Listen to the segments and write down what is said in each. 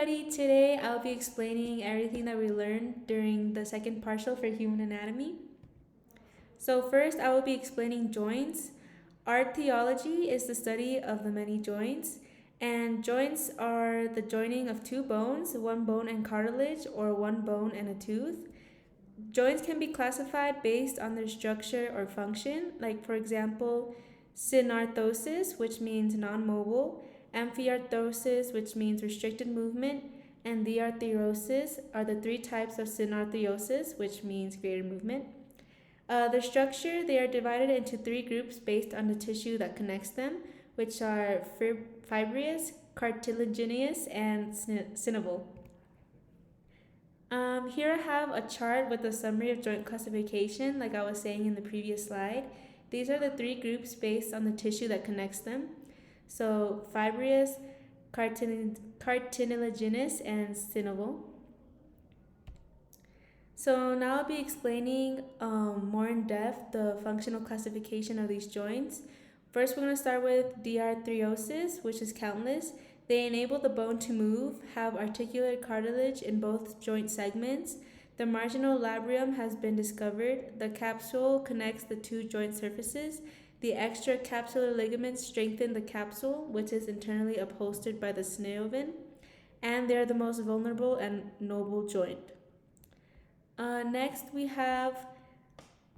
everybody. Today I'll be explaining everything that we learned during the second partial for human anatomy. So first I will be explaining joints. Archaeology is the study of the many joints, and joints are the joining of two bones, one bone and cartilage, or one bone and a tooth. Joints can be classified based on their structure or function, like for example, synarthrosis, which means non-mobile, amphiarthrosis, which means restricted movement, and diarthrosis are the three types of synarthrosis, which means greater movement. The structure, they are divided into three groups based on the tissue that connects them, which are fibrous, cartilaginous, and synovial. Here I have a chart with a summary of joint classification, like I was saying in the previous slide. These are the three groups based on the tissue that connects them. So fibrous, cartilaginous, and synovial. So now I'll be explaining more in depth the functional classification of these joints. First, we're going to start with diarthrosis, which is countless. They enable the bone to move, have articulated cartilage in both joint segments. The marginal labrum has been discovered. The capsule connects the two joint surfaces. The extracapsular ligaments strengthen the capsule, which is internally upholstered by the synovium, and they are the most vulnerable and noble joint. Next, we have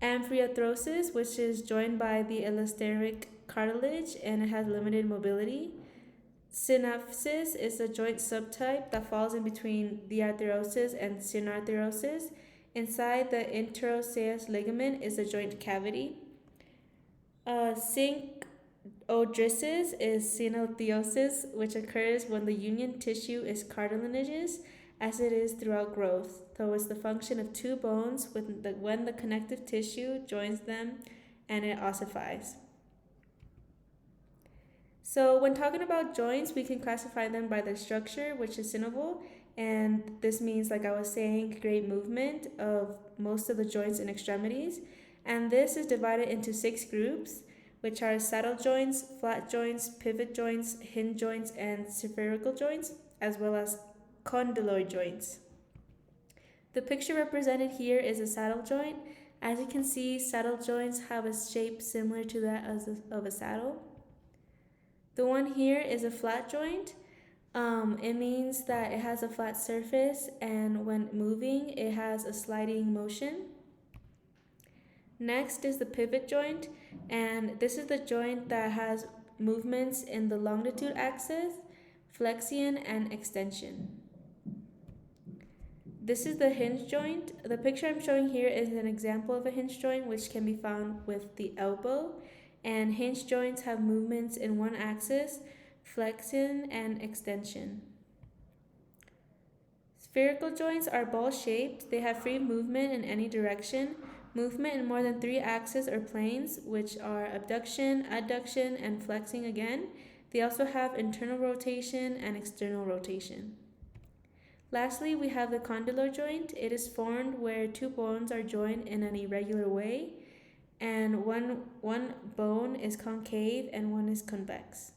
amphiarthrosis, which is joined by the elasteric cartilage and it has limited mobility. Synaphysis is a joint subtype that falls in between diarthrosis and synarthrosis. Inside the interosseous ligament is a joint cavity. Synodrosis is synostosis, which occurs when the union tissue is cartilaginous, as it is throughout growth. So it's the function of two bones when the connective tissue joins them and it ossifies. So when talking about joints, we can classify them by their structure, which is synovial, and this means, like I was saying, great movement of most of the joints and extremities. And this is divided into 6 groups, which are saddle joints, flat joints, pivot joints, hinge joints, and spherical joints, as well as condyloid joints. The picture represented here is a saddle joint. As you can see, saddle joints have a shape similar to that of a saddle. The one here is a flat joint. It means that it has a flat surface, and when moving, it has a sliding motion. Next is the pivot joint, and this is the joint that has movements in the longitude axis, flexion, and extension. This is the hinge joint. The picture I'm showing here is an example of a hinge joint, which can be found with the elbow. And hinge joints have movements in one axis, flexion and extension. Spherical joints are ball-shaped. They have free movement in any direction, movement in more than 3 axes or planes, which are abduction, adduction, and flexing again. They also have internal rotation and external rotation. Lastly, we have the condylar joint. It is formed where two bones are joined in an irregular way, and one bone is concave and one is convex.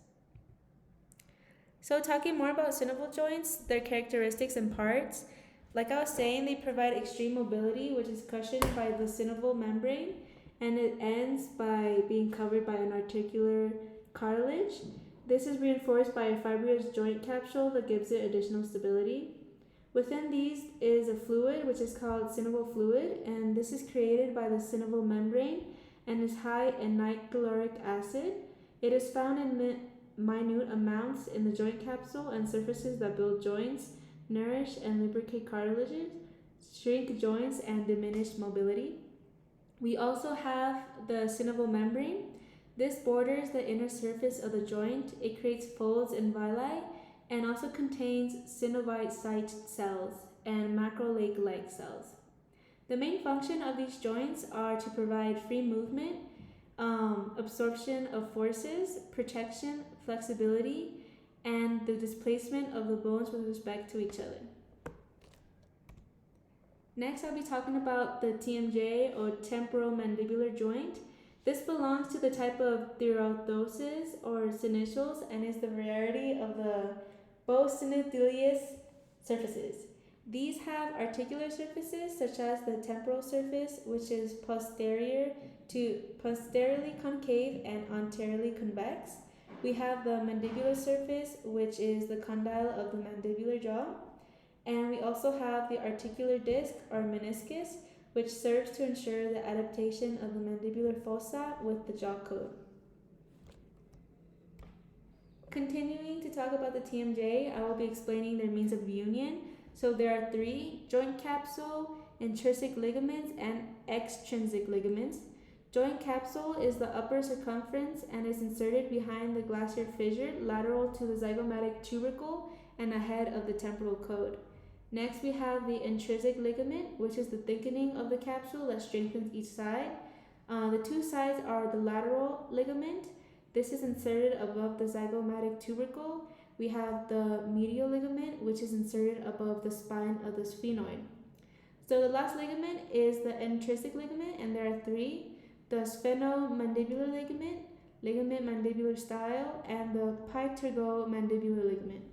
So talking more about synovial joints, their characteristics and parts. Like I was saying, they provide extreme mobility, which is cushioned by the synovial membrane, and it ends by being covered by an articular cartilage. This is reinforced by a fibrous joint capsule that gives it additional stability. Within these is a fluid, which is called synovial fluid, and this is created by the synovial membrane and is high in nitrochloric acid. It is found in minute amounts in the joint capsule and surfaces that build joints, nourish and lubricate cartilages, shrink joints, and diminish mobility. We also have the synovial membrane. This borders the inner surface of the joint. It creates folds and villi, and also contains synovite-site cells and macrolake-like cells. The main function of these joints are to provide free movement, absorption of forces, protection, flexibility, and the displacement of the bones with respect to each other. Next, I'll be talking about the TMJ or temporomandibular joint. This belongs to the type of thyrothosis or synostoles and is the rarity of the both synostolius surfaces. These have articular surfaces such as the temporal surface, which is posteriorly concave and anteriorly convex. We have the mandibular surface, which is the condyle of the mandibular jaw. And we also have the articular disc or meniscus, which serves to ensure the adaptation of the mandibular fossa with the jaw coat. Continuing to talk about the TMJ, I will be explaining their means of union. So there are three: joint capsule, intrinsic ligaments, and extrinsic ligaments. Joint capsule is the upper circumference and is inserted behind the glacier fissure lateral to the zygomatic tubercle and ahead of the temporal coat. Next, we have the intrinsic ligament, which is the thickening of the capsule that strengthens each side. The two sides are the lateral ligament. This is inserted above the zygomatic tubercle. We have the medial ligament, which is inserted above the spine of the sphenoid. So the last ligament is the intrinsic ligament, and there are three: the sphenomandibular ligament, ligament mandibular style, and the pterygomandibular ligament.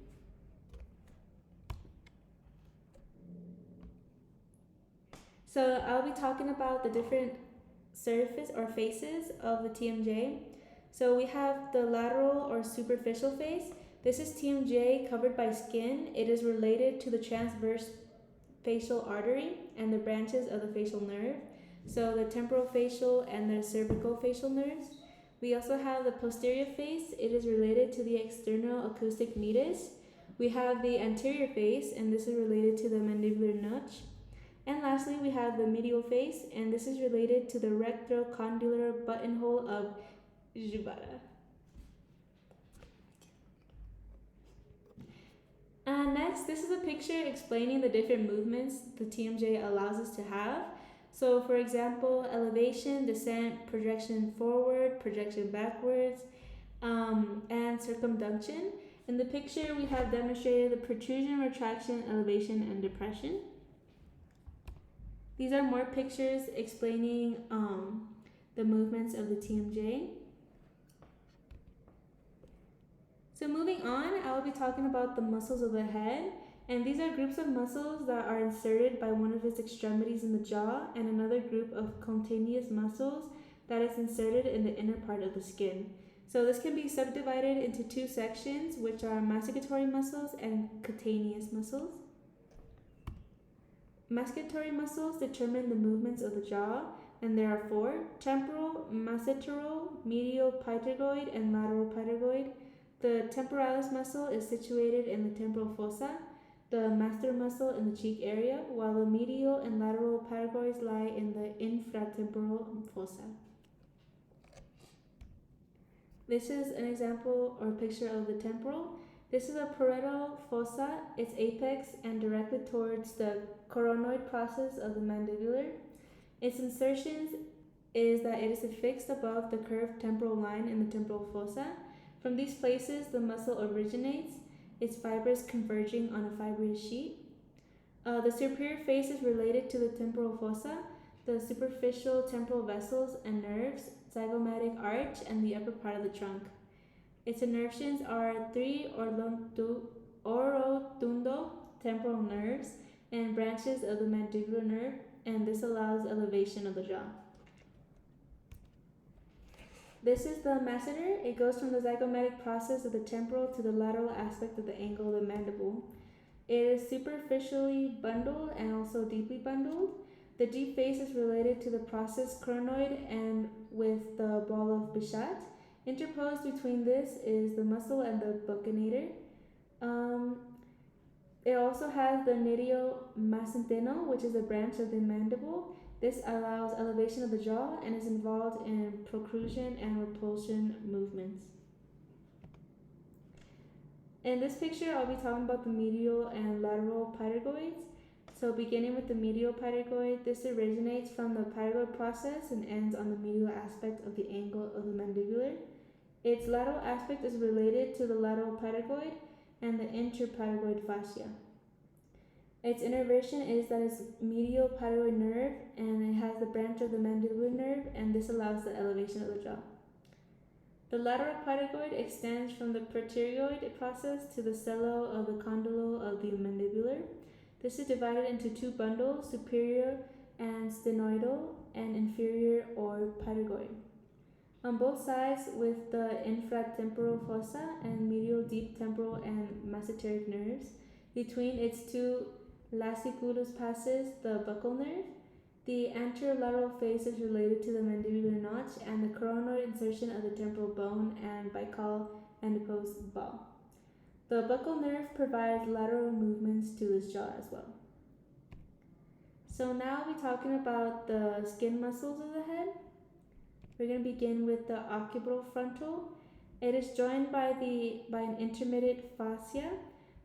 So I'll be talking about the different surface or faces of the TMJ. So we have the lateral or superficial face. This is TMJ covered by skin. It is related to the transverse facial artery and the branches of the facial nerve. So the temporal facial and the cervical facial nerves. We also have the posterior face. It is related to the external acoustic meatus. We have the anterior face, and this is related to the mandibular notch. And lastly, we have the medial face, and this is related to the rectocondylar buttonhole of Jubata. Next, this is a picture explaining the different movements the TMJ allows us to have. So for example, elevation, descent, projection forward, projection backwards, and circumduction. In the picture, we have demonstrated the protrusion, retraction, elevation, and depression. These are more pictures explaining the movements of the TMJ. So moving on, I will be talking about the muscles of the head, and these are groups of muscles that are inserted by one of its extremities in the jaw, and another group of cutaneous muscles that is inserted in the inner part of the skin. So this can be subdivided into two sections, which are masticatory muscles and cutaneous muscles. Masticatory muscles determine the movements of the jaw, and there are four: temporal, masseteral, medial pterygoid, and lateral pterygoid. The temporalis muscle is situated in the temporal fossa, the masseter muscle in the cheek area, while the medial and lateral pterygoids lie in the infratemporal fossa. This is an example or picture of the temporal. This is a parietal fossa, its apex, and directed towards the coronoid process of the mandibular. Its insertions is that it is affixed above the curved temporal line in the temporal fossa. From these places, the muscle originates, its fibers converging on a fibrous sheet. The superior face is related to the temporal fossa, the superficial temporal vessels and nerves, zygomatic arch, and the upper part of the trunk. Its innervations are three orotundo temporal nerves and branches of the mandibular nerve, and this allows elevation of the jaw. This is the masseter. It goes from the zygomatic process of the temporal to the lateral aspect of the angle of the mandible. It is superficially bundled and also deeply bundled. The deep face is related to the process coronoid and with the ball of Bichat. Interposed between this is the muscle and the buccinator. It also has the nideo masentino, which is a branch of the mandible. This allows elevation of the jaw and is involved in protrusion and repulsion movements. In this picture, I'll be talking about the medial and lateral pterygoids. So beginning with the medial pterygoid, this originates from the pterygoid process and ends on the medial aspect of the angle of the mandibular. Its lateral aspect is related to the lateral pterygoid and the interpterygoid fascia. Its innervation is that it's medial pterygoid nerve, and it has the branch of the mandibular nerve, and this allows the elevation of the jaw. The lateral pterygoid extends from the pterygoid process to the cello of the condylo of the mandibular. This is divided into two bundles, superior and sphenoidal, and inferior or pterygoid. On both sides with the infratemporal fossa and medial deep temporal and mesenteric nerves. Between its two laciculatus passes the buccal nerve. The anterolateral face is related to the mandibular notch and the coronoid insertion of the temporal bone and bical adipose ball. The buccal nerve provides lateral movements to this jaw as well. So now we're talking about the skin muscles of the head. We're going to begin with the occipital frontal. It is joined by an intermittent fascia,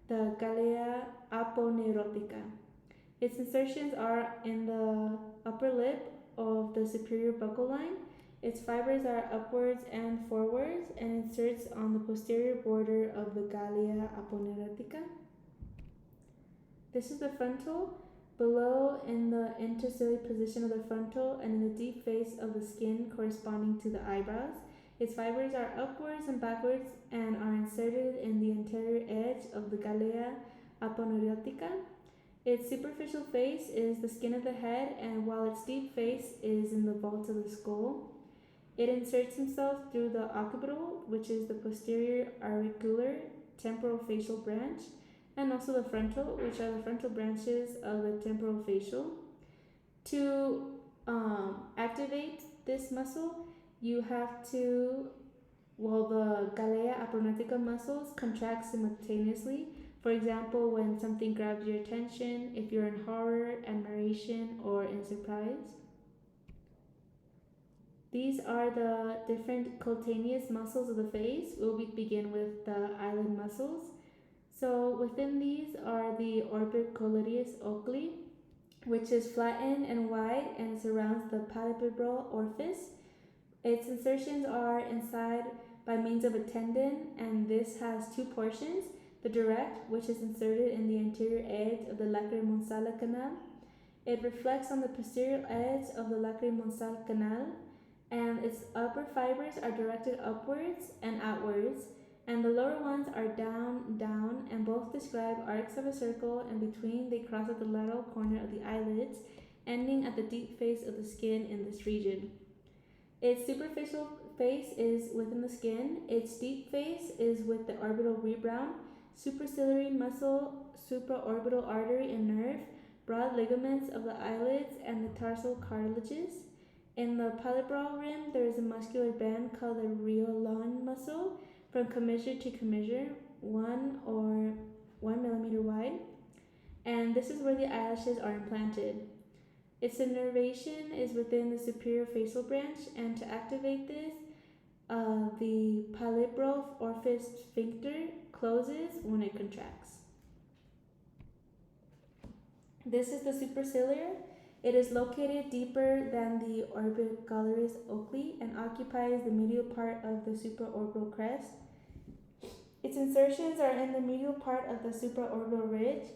the galea aponeurotica. Its insertions are in the upper lip of the superior buccal line. Its fibers are upwards and forwards and inserts on the posterior border of the galea aponeurotica. This is the frontal. Below in the interciliary position of the frontal and in the deep face of the skin corresponding to the eyebrows. Its fibers are upwards and backwards and are inserted in the anterior edge of the galea aponeurotica. Its superficial face is the skin of the head, and while its deep face is in the vault of the skull. It inserts himself through the occipital, which is the posterior auricular temporal facial branch, and also the frontal, which are the frontal branches of the temporal facial. To activate this muscle, you have to, the galea aponeurotica muscles contract simultaneously. For example, when something grabs your attention, if you're in horror, admiration, or in surprise. These are the different cutaneous muscles of the face. We'll begin with the eyelid muscles. So within these are the orbicularis oculi, which is flattened and wide and surrounds the palpebral orifice. Its insertions are inside by means of a tendon, and this has two portions. The direct, which is inserted in the anterior edge of the lacrymonsal canal. It reflects on the posterior edge of the lacrymonsal canal, and its upper fibers are directed upwards and outwards, and the lower ones are down, and both describe arcs of a circle, and between they cross at the lateral corner of the eyelids, ending at the deep face of the skin in this region. Its superficial face is within the skin. Its deep face is with the orbital rebound, superciliary muscle, supraorbital artery and nerve, broad ligaments of the eyelids, and the tarsal cartilages. In the palpebral rim, there is a muscular band called the rheolon muscle, from commissure to commissure, 1 or 1 millimeter wide, and this is where the eyelashes are implanted. Its innervation is within the superior facial branch, and to activate this, the palpebral orifice sphincter closes when it contracts. This is the superciliar. It is located deeper than the orbicularis oculi and occupies the medial part of the supraorbital crest. Its insertions are in the medial part of the supraorbital ridge.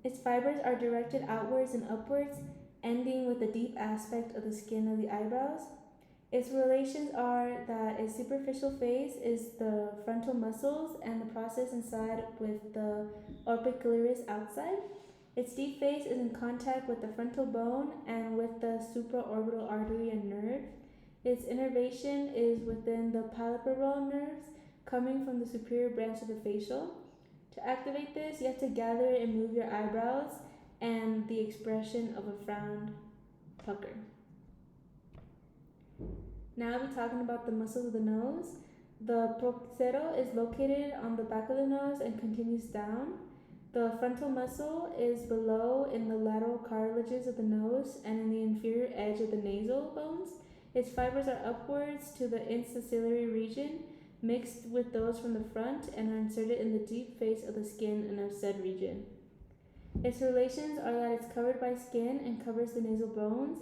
Its fibers are directed outwards and upwards, ending with the deep aspect of the skin of the eyebrows. Its relations are that its superficial face is the frontal muscles and the process inside with the orbicularis outside. Its deep face is in contact with the frontal bone and with the supraorbital artery and nerve. Its innervation is within the palpebral nerves coming from the superior branch of the facial. To activate this, you have to gather and move your eyebrows and the expression of a frowned pucker. Now we're talking about the muscles of the nose. The procero is located on the back of the nose and continues down. The frontal muscle is below in the lateral cartilages of the nose and in the inferior edge of the nasal bones. Its fibers are upwards to the incociliary region, mixed with those from the front, and are inserted in the deep face of the skin in a said region. Its relations are that it's covered by skin and covers the nasal bones.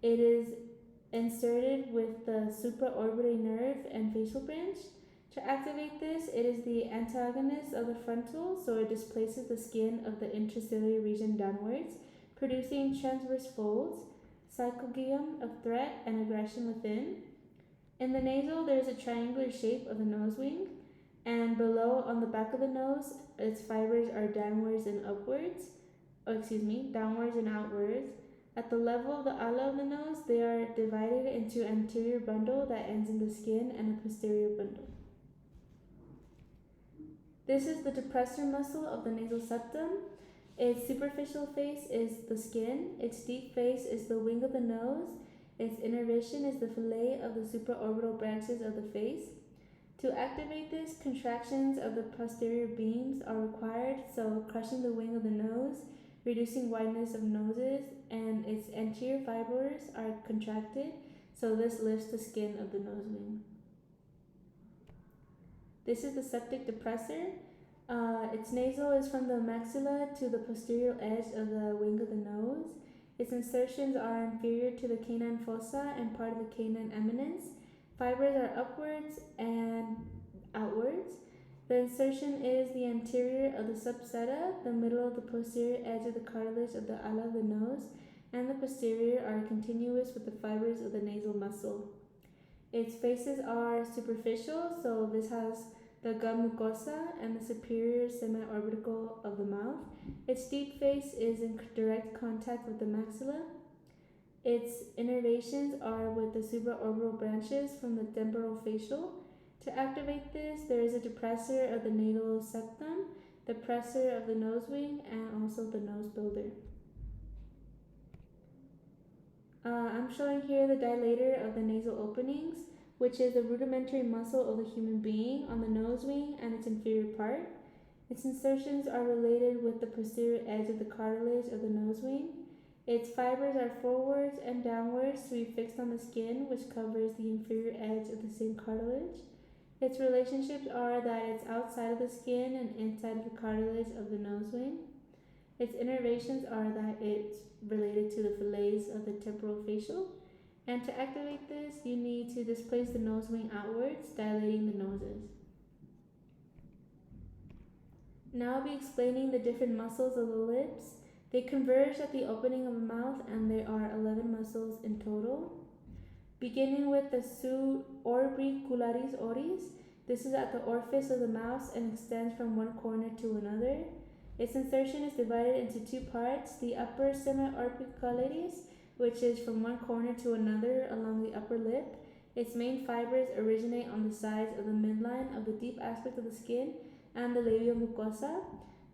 It is inserted with the supraorbital nerve and facial branch. To activate this, it is the antagonist of the frontal, so it displaces the skin of the interciliary region downwards, producing transverse folds, psychogium of threat and aggression within. In the nasal, there is a triangular shape of the nose wing, and below on the back of the nose, its fibers are downwards and upwards. downwards and outwards. At the level of the ala of the nose, they are divided into anterior bundle that ends in the skin and a posterior bundle. This is the depressor muscle of the nasal septum. Its superficial face is the skin, its deep face is the wing of the nose, its innervation is the fillet of the supraorbital branches of the face. To activate this, contractions of the posterior beams are required, so crushing the wing of the nose, reducing wideness of noses, and its anterior fibers are contracted, so this lifts the skin of the nose wing. This is the septic depressor. Its nasal is from the maxilla to the posterior edge of the wing of the nose. Its insertions are inferior to the canine fossa and part of the canine eminence. Fibers are upwards and outwards. The insertion is the anterior of the subseta, the middle of the posterior edge of the cartilage of the ala of the nose, and the posterior are continuous with the fibers of the nasal muscle. Its faces are superficial, so this has the gum mucosa and the superior semi-orbital of the mouth. Its deep face is in direct contact with the maxilla. Its innervations are with the supraorbital branches from the temporal facial. To activate this, there is a depressor of the nasal septum, the depressor of the nose wing, and also the nose builder. I'm showing here the dilator of the nasal openings, which is a rudimentary muscle of the human being on the nose wing and its inferior part. Its insertions are related with the posterior edge of the cartilage of the nose wing. Its fibers are forwards and downwards to be fixed on the skin, which covers the inferior edge of the same cartilage. Its relationships are that it's outside of the skin and inside of the cartilage of the nose wing. Its innervations are that it's related to the fillets of the temporal facial. And to activate this, you need to displace the nose wing outwards, dilating the noses. Now I'll be explaining the different muscles of the lips. They converge at the opening of the mouth, and there are 11 muscles in total. Beginning with the suborbicularis oris, this is at the orifice of the mouth and extends from one corner to another. Its insertion is divided into two parts, the upper semi-orbicularis, which is from one corner to another along the upper lip. Its main fibers originate on the sides of the midline of the deep aspect of the skin and the labial mucosa.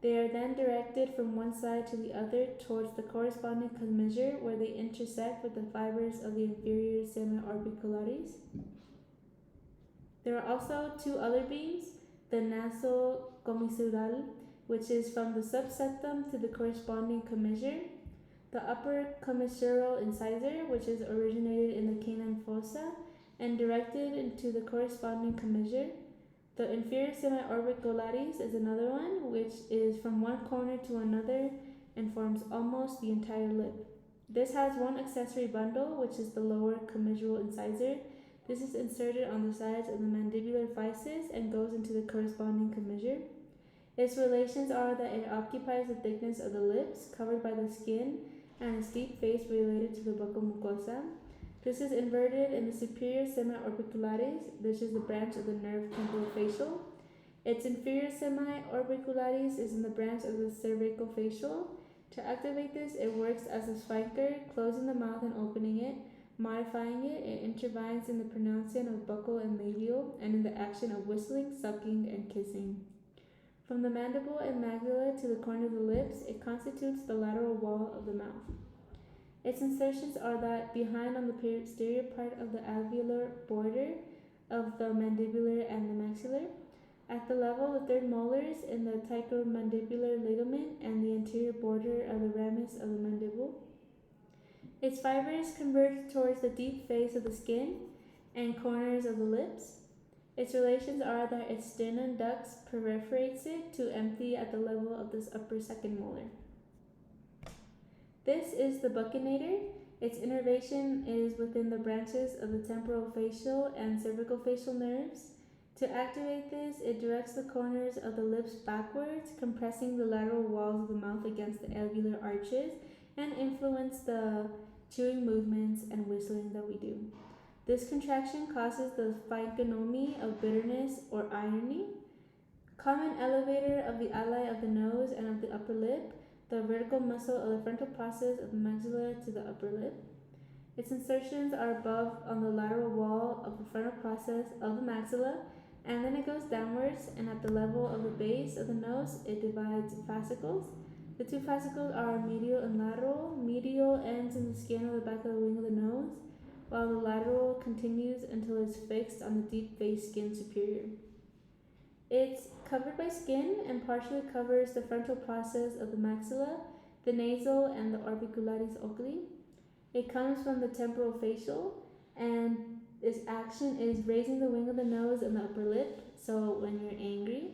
They are then directed from one side to the other towards the corresponding commissure where they intersect with the fibers of the inferior semi-orbicularis. There are also two other beams, the nasocommissural, which is from the subseptum to the corresponding commissure, the upper commissural incisor, which is originated in the canine fossa and directed into the corresponding commissure. The inferior semi-orbicularis is another one, which is from one corner to another and forms almost the entire lip. This has one accessory bundle, which is the lower commissural incisor. This is inserted on the sides of the mandibular physis and goes into the corresponding commissure. Its relations are that it occupies the thickness of the lips, covered by the skin, and its deep face related to the buccal mucosa. This is inverted in the superior semi-orbicularis, which is the branch of the nerve temporofacial. Its inferior semi-orbicularis is in the branch of the cervicofacial. To activate this, it works as a sphincter, closing the mouth and opening it, modifying it. It intervenes in the pronunciation of buccal and labial, and in the action of whistling, sucking, and kissing. From the mandible and maxilla to the corner of the lips, it constitutes the lateral wall of the mouth. Its insertions are that behind on the posterior part of the alveolar border of the mandibular and the maxillar, at the level of the third molars in the tychomandibular ligament and the anterior border of the ramus of the mandible. Its fibers converge towards the deep face of the skin and corners of the lips. Its relations are that its sternum ducts perforates it to empty at the level of this upper second molar. This is the buccinator. Its innervation is within the branches of the temporofacial and cervicofacial nerves. To activate this, it directs the corners of the lips backwards, compressing the lateral walls of the mouth against the alveolar arches, and influence the chewing movements and whistling that we do. This contraction causes the physiognomy of bitterness or irony. Common elevator of the alae of the nose and of the upper lip. the vertical muscle of the frontal process of the maxilla to the upper lip. Its insertions are above on the lateral wall of the frontal process of the maxilla, and then it goes downwards, and at the level of the base of the nose, it divides fascicles. The two fascicles are medial and lateral. Medial ends in the skin of the back of the wing of the nose, while the lateral continues until it's fixed on the deep face skin superior. It's covered by skin and partially covers the frontal process of the maxilla, the nasal, and the orbicularis oculi. It comes from the temporal facial, and its action is raising the wing of the nose and the upper lip, so when you're angry.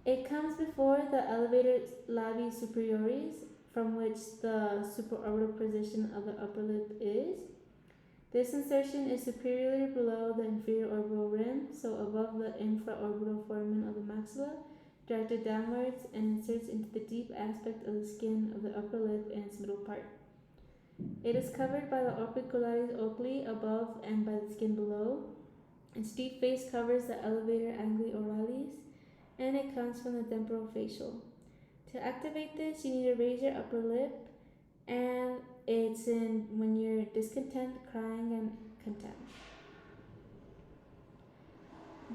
It comes before the elevated labii superioris, from which the supraorbital position of the upper lip is. This insertion is superiorly below the inferior orbital rim, so above the infraorbital foramen of the maxilla, directed downwards, and inserts into the deep aspect of the skin of the upper lip in its middle part. It is covered by the orbicularis oculi above and by the skin below. Its deep face covers the elevator angli oralis, and it comes from the temporal facial. To activate this, you need to raise your upper lip, and it's in when you're discontent, crying, and content.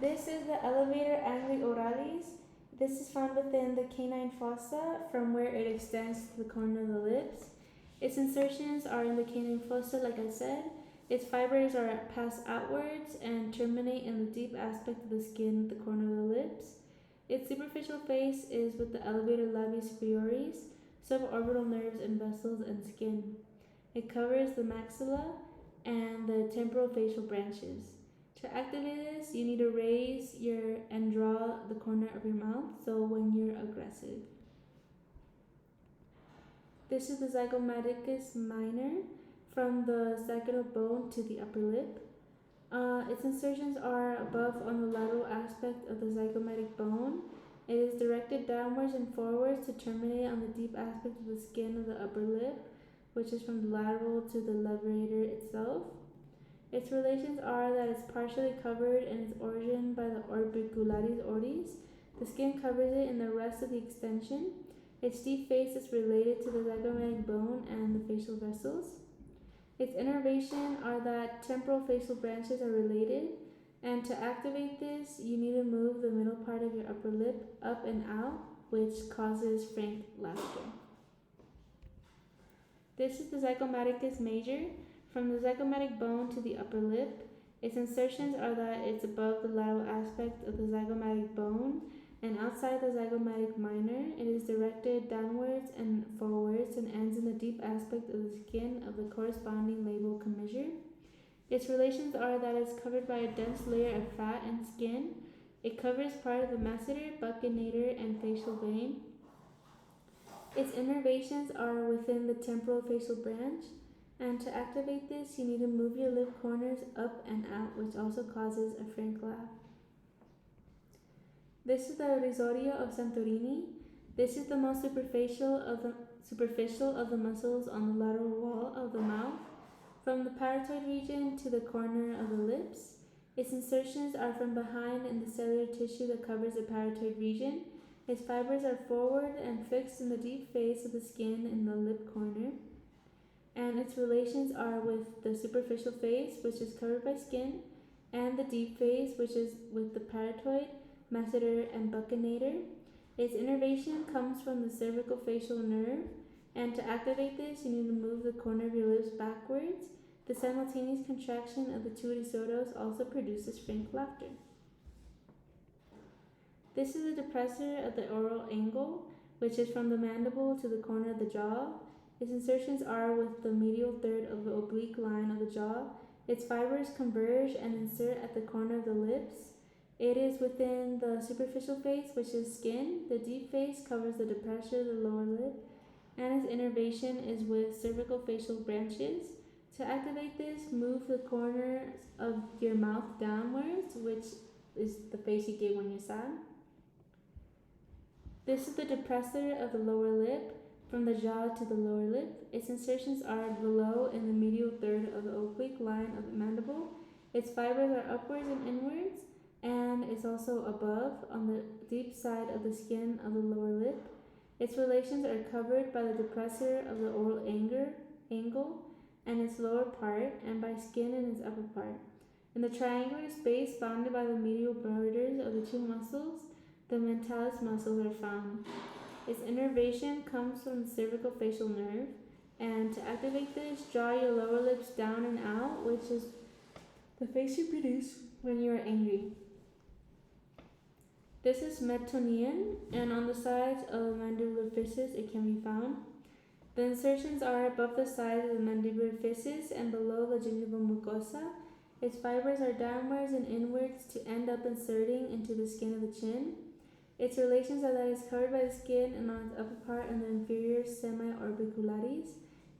This is the elevator angli oralis. This is found within the canine fossa, from where it extends to the corner of the lips. Its insertions are in the canine fossa, like I said. Its fibers are pass outwards and terminate in the deep aspect of the skin at the corner of the lips. Its superficial face is with the elevator labii superioris, suborbital nerves and vessels, and skin. It covers the maxilla and the temporal facial branches. To activate this, you need to raise and draw the corner of your mouth, so when you're aggressive. This is the zygomaticus minor, from the sagittal bone to the upper lip. Its insertions are above on the lateral aspect of the zygomatic bone. It is directed downwards and forwards to terminate on the deep aspect of the skin of the upper lip, which is from the lateral to the levator itself. Its relations are that it's partially covered in its origin by the orbicularis oris. The skin covers it in the rest of the extension. Its deep face is related to the zygomatic bone and the facial vessels. Its innervation are that temporal facial branches are related, and to activate this, you need to move the middle part of your upper lip up and out, which causes frank laughter. This is the zygomaticus major, from the zygomatic bone to the upper lip. Its insertions are that it's above the lateral aspect of the zygomatic bone, and outside the zygomatic minor. It is directed downwards and forwards and ends in the deep aspect of the skin of the corresponding labral commissure. Its relations are that it's covered by a dense layer of fat and skin. It covers part of the masseter, buccinator, and facial vein. Its innervations are within the temporal facial branch, and to activate this, you need to move your lip corners up and out, which also causes a frank laugh. This is the risorio of Santorini. This is the most superficial of the muscles on the lateral wall of the mouth, from the parotoid region to the corner of the lips. Its insertions are from behind in the cellular tissue that covers the parotoid region. Its fibers are forward and fixed in the deep face of the skin in the lip corner. And its relations are with the superficial face, which is covered by skin, and the deep face, which is with the parotoid, masseter, and buccinator. Its innervation comes from the cervical facial nerve, and to activate this, you need to move the corner of your lips backwards. The simultaneous contraction of the two risotos also produces frank laughter. This is a depressor of the oral angle, which is from the mandible to the corner of the jaw. Its insertions are with the medial third of the oblique line of the jaw. Its fibers converge and insert at the corner of the lips. It is within the superficial face, which is skin. The deep face covers the depressor of the lower lip, and its innervation is with cervical facial branches. To activate this, move the corners of your mouth downwards, which is the face you give when you're sad. This is the depressor of the lower lip, from the jaw to the lower lip. Its insertions are below in the medial third of the oblique line of the mandible. Its fibers are upwards and inwards, and is also above on the deep side of the skin of the lower lip. Its relations are covered by the depressor of the oral angle and its lower part, and by skin in its upper part. In the triangular space bounded by the medial borders of the two muscles, the mentalis muscles are found. Its innervation comes from the cervical facial nerve, and to activate this, draw your lower lips down and out, which is the face you produce when you are angry. This is metonian, and on the sides of the mandibular fissus it can be found. The insertions are above the sides of the mandibular fissus and below the gingival mucosa. Its fibers are downwards and inwards to end up inserting into the skin of the chin. Its relations are that it is covered by the skin and on its upper part in the inferior semi-orbicularis.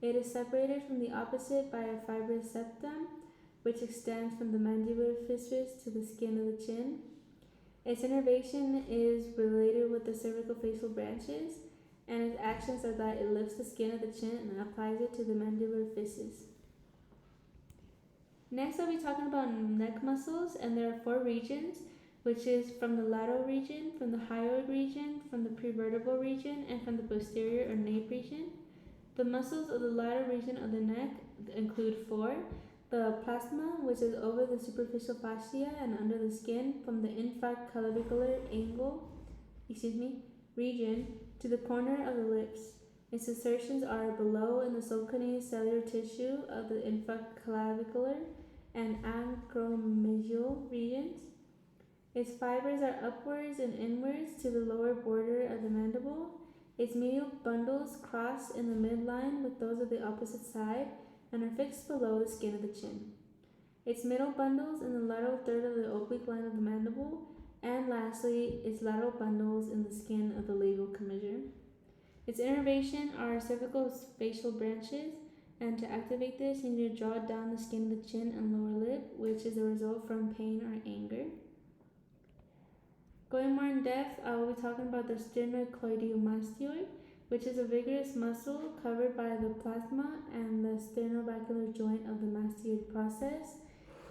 It is separated from the opposite by a fibrous septum, which extends from the mandibular fissus to the skin of the chin. Its innervation is related with the cervical facial branches, and its actions are that it lifts the skin of the chin and applies it to the mandibular fissus. Next, I'll be talking about neck muscles, and there are 4 regions, which is from the lateral region, from the hyoid region, from the prevertebral region, and from the posterior or nape region. The muscles of the lateral region of the neck include 4. The plasma, which is over the superficial fascia and under the skin from the infraclavicular region to the corner of the lips. Its insertions are below in the subcutaneous cellular tissue of the infraclavicular and acromegaal regions. Its fibers are upwards and inwards to the lower border of the mandible. Its medial bundles cross in the midline with those of the opposite side and are fixed below the skin of the chin. Its middle bundles in the lateral third of the oblique line of the mandible, and lastly, its lateral bundles in the skin of the labial commissure. Its innervation are cervical facial branches, and to activate this, you need to draw down the skin of the chin and lower lip, which is a result from pain or anger. Going more in depth, I will be talking about the sternocleidomastoid, which is a vigorous muscle covered by the plasma and the sternobaccular joint of the mastoid process.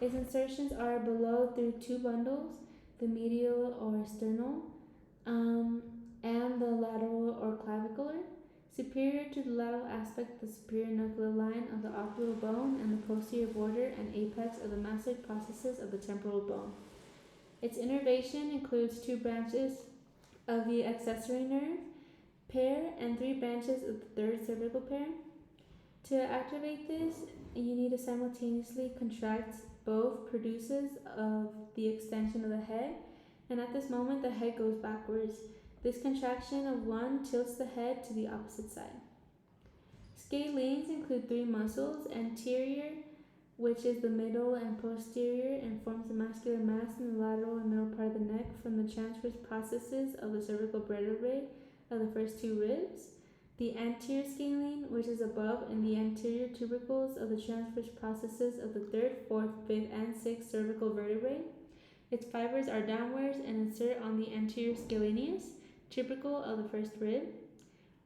Its insertions are below through 2 bundles, the medial or sternal, and the lateral or clavicular, superior to the lateral aspect of the superior nuclear line of the occipital bone and the posterior border and apex of the mastoid processes of the temporal bone. Its innervation includes 2 branches of the accessory nerve pair and 3 branches of the 3rd cervical pair. To activate this, you need to simultaneously contract both produces of the extension of the head, and at this moment the head goes backwards. This contraction of one tilts the head to the opposite side. Scalenes include 3 muscles: anterior, which is the middle and posterior and forms the muscular mass in the lateral and middle part of the neck from the transverse processes of the cervical vertebrae of the first 2 ribs. The anterior scalene, which is above in the anterior tubercles of the transverse processes of the 3rd, 4th, 5th, and 6th cervical vertebrae. Its fibers are downwards and insert on the anterior scaleneus, tubercle of the first rib.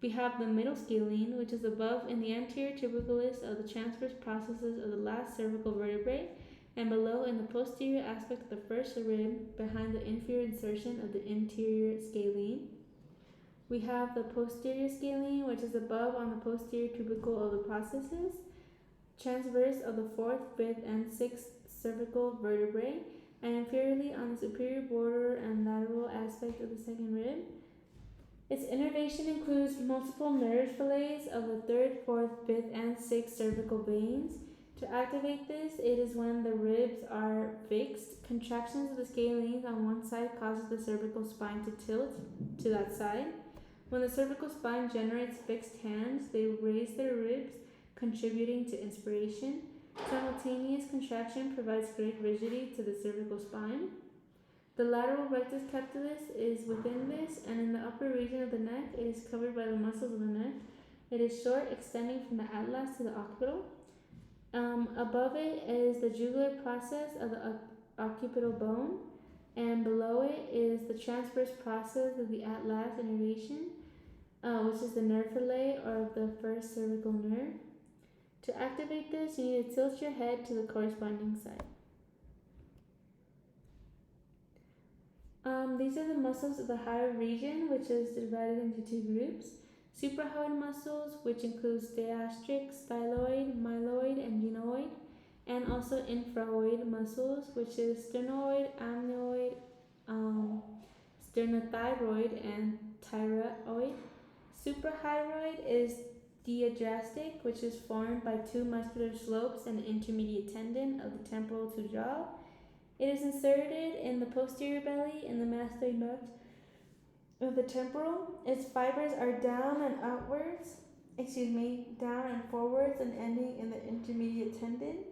We have the middle scalene, which is above in the anterior tuberculus of the transverse processes of the last cervical vertebrae, and below in the posterior aspect of the first rib behind the inferior insertion of the interior scalene. We have the posterior scalene, which is above on the posterior tubercle of the processes, transverse of the 4th, 5th, and 6th cervical vertebrae, and inferiorly on the superior border and lateral aspect of the 2nd rib. Its innervation includes multiple nerve fillets of the 3rd, 4th, 5th, and 6th cervical veins. To activate this, it is when the ribs are fixed. Contractions of the scalenes on one side causes the cervical spine to tilt to that side. When the cervical spine generates fixed hands, they raise their ribs, contributing to inspiration. Simultaneous contraction provides great rigidity to the cervical spine. The lateral rectus capitulus is within this, and in the upper region of the neck, it is covered by the muscles of the neck. It is short, extending from the atlas to the occipital. Above it is the jugular process of the occipital bone, and below it is the transverse process of the atlas innervation, which is the nerve fillet or the first cervical nerve. To activate this, you need to tilt your head to the corresponding side. These are the muscles of the hyoid region, which is divided into two groups. Suprahyoid muscles, which includes diastric, styloid, myloid, and genoid, and also infraoid muscles, which is sternoid, amnioid, sternothyroid, and thyroid. Suprahyoid is diadrastic, which is formed by two muscular slopes and the intermediate tendon of the temporal to jaw. It is inserted in the posterior belly in the mastoid notch of the temporal. Its fibers are down and forwards and ending in the intermediate tendon.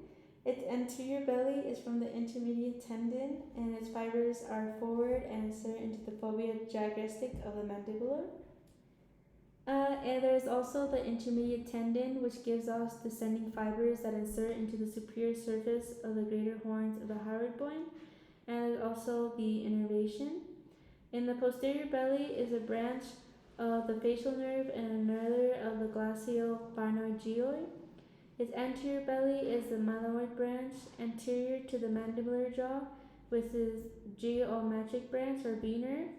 Its anterior belly is from the intermediate tendon, and its fibers are forward and insert into the fovea digastric of the mandibular. And there is also the intermediate tendon, which gives off descending fibers that insert into the superior surface of the greater horns of the hyoid bone, and also the innervation. In the posterior belly is a branch of the facial nerve and another of the glaciopharyngeoid. Its anterior belly is the myloid branch, anterior to the mandibular jaw, with its geometric branch or B nerve.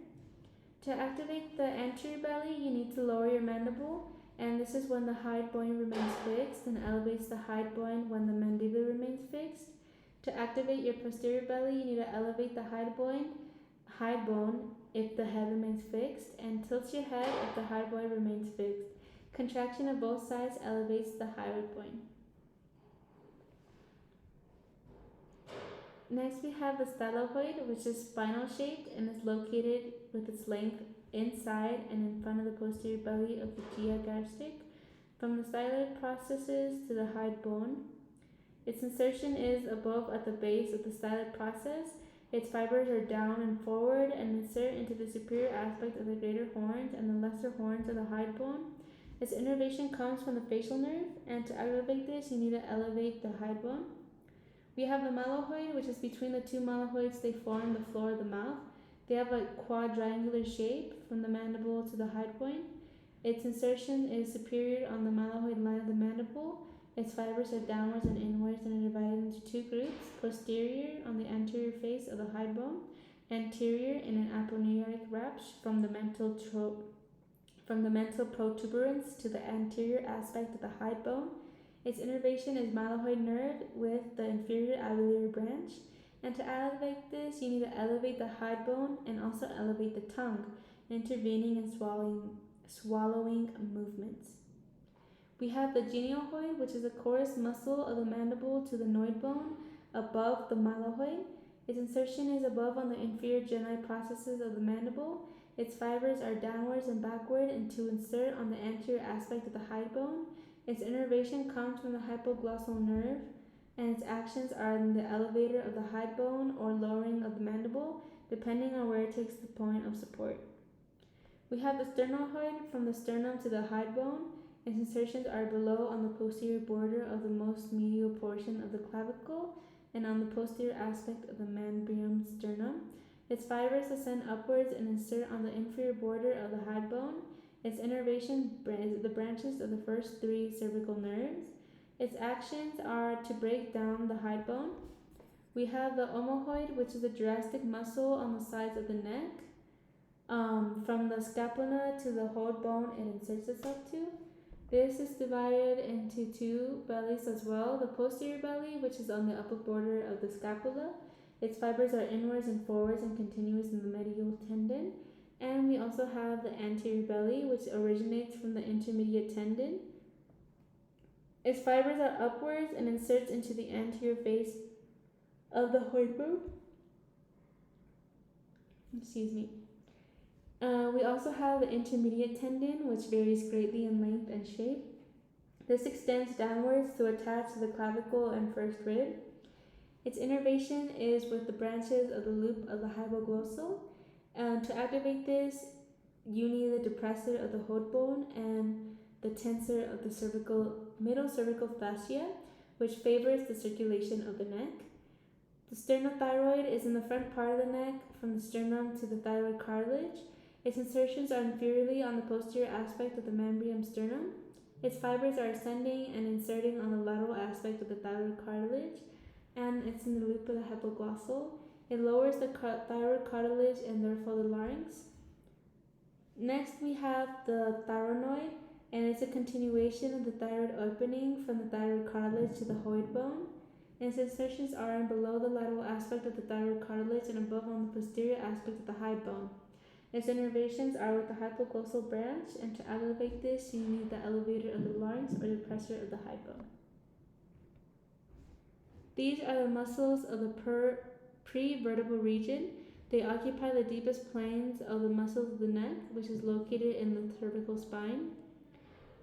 To activate the anterior belly, you need to lower your mandible, and this is when the hyoid bone remains fixed, and elevates the hyoid bone when the mandible remains fixed. To activate your posterior belly, you need to elevate the hyoid bone if the head remains fixed, and tilt your head if the hyoid bone remains fixed. Contraction of both sides elevates the hyoid bone. Next, we have the styloid, which is spinal shaped and is located with its length inside and in front of the posterior belly of the GI gastric, from the styloid processes to the hyoid bone. Its insertion is above at the base of the styloid process. Its fibers are down and forward and insert into the superior aspect of the greater horns and the lesser horns of the hyoid bone. Its innervation comes from the facial nerve, and to activate this, you need to elevate the hyoid bone. We have the mylohyoid, which is between the two mylohyoids. They form the floor of the mouth. They have a quadrangular shape from the mandible to the hyoid bone. Its insertion is superior on the mylohyoid line of the mandible. Its fibers are downwards and inwards and are divided into two groups: posterior on the anterior face of the hyoid bone, anterior in an aponeurotic raphe from the mental protuberance to the anterior aspect of the hyoid bone. Its innervation is mylohyoid nerve with the inferior alveolar branch. And to elevate this, you need to elevate the hyoid bone and also elevate the tongue, intervening and swallowing movements. We have the genioid, which is the coarse muscle of the mandible to the noid bone above the mylohyoid. Its insertion is above on the inferior genite processes of the mandible. Its fibers are downwards and backward and to insert on the anterior aspect of the hyoid bone. Its innervation comes from the hypoglossal nerve, and its actions are in the elevator of the hyoid bone or lowering of the mandible, depending on where it takes the point of support. We have the sternoid from the sternum to the hyoid bone. Its insertions are below on the posterior border of the most medial portion of the clavicle and on the posterior aspect of the mammarium sternum. Its fibers ascend upwards and insert on the inferior border of the hyoid bone. Its innervation is the branches of the first three cervical nerves. Its actions are to break down the hyoid bone. We have the omohyoid, which is a thoracic muscle on the sides of the neck. From the scapula to the hyoid bone it inserts itself to. This is divided into two bellies as well. The posterior belly, which is on the upper border of the scapula. Its fibers are inwards and forwards and continuous in the medial tendon. And we also have the anterior belly, which originates from the intermediate tendon. Its fibers are upwards and inserts into the anterior face of the hyoid bone. We also have the intermediate tendon, which varies greatly in length and shape. This extends downwards to attach to the clavicle and first rib. Its innervation is with the branches of the loop of the hypoglossal. And to activate this, you need the depressor of the hyoid bone and the tensor of the middle cervical fascia, which favors the circulation of the neck. The sternothyroid is in the front part of the neck, from the sternum to the thyroid cartilage. Its insertions are inferiorly on the posterior aspect of the mammarium sternum. Its fibers are ascending and inserting on the lateral aspect of the thyroid cartilage, and it's in the loop of the hypoglossal. It lowers the thyroid cartilage and therefore the larynx. Next, we have the thyroid, and it's a continuation of the thyroid opening from the thyroid cartilage to the hyoid bone. Its insertions are in below the lateral aspect of the thyroid cartilage and above on the posterior aspect of the hyoid bone. Its innervations are with the hypoglossal branch, and to elevate this, you need the elevator of the larynx or the depressor of the hyoid bone. These are the muscles of the prevertebral region. They occupy the deepest planes of the muscles of the neck, which is located in the cervical spine.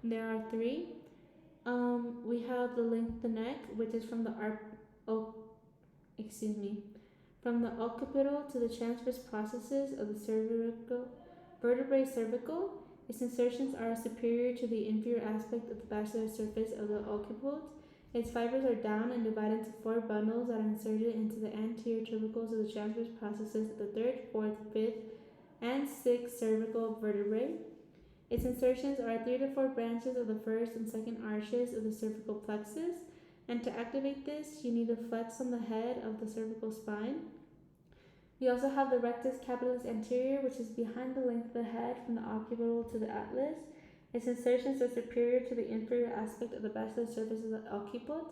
There are three. We have the length of the neck, which is from the from the occipital to the transverse processes of the cervical vertebrae cervical. Its insertions are superior to the inferior aspect of the basilar surface of the occiput. Its fibers are down and divided into 4 bundles that are inserted into the anterior tubercles of the transverse processes of the 3rd, 4th, 5th, and 6th cervical vertebrae. Its insertions are 3 to 4 branches of the 1st and 2nd arches of the cervical plexus, and to activate this, you need to flex on the head of the cervical spine. We also have the rectus capitalis anterior, which is behind the length of the head from the occipital to the atlas. Its insertions are superior to the inferior aspect of the basilar surface of the occiput.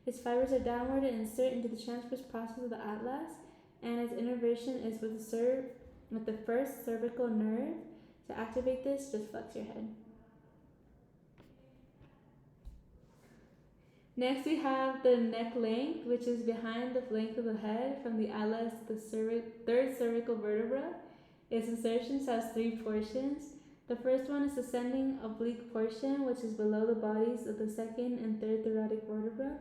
Its fibers are downward and insert into the transverse process of the atlas, and its innervation is with the first cervical nerve. To activate this, just flex your head. Next, we have the neck length, which is behind the length of the head from the atlas to the 3rd cervical vertebra. Its insertions has 3 portions. The first one is the ascending oblique portion, which is below the bodies of the 2nd and 3rd thoracic vertebra.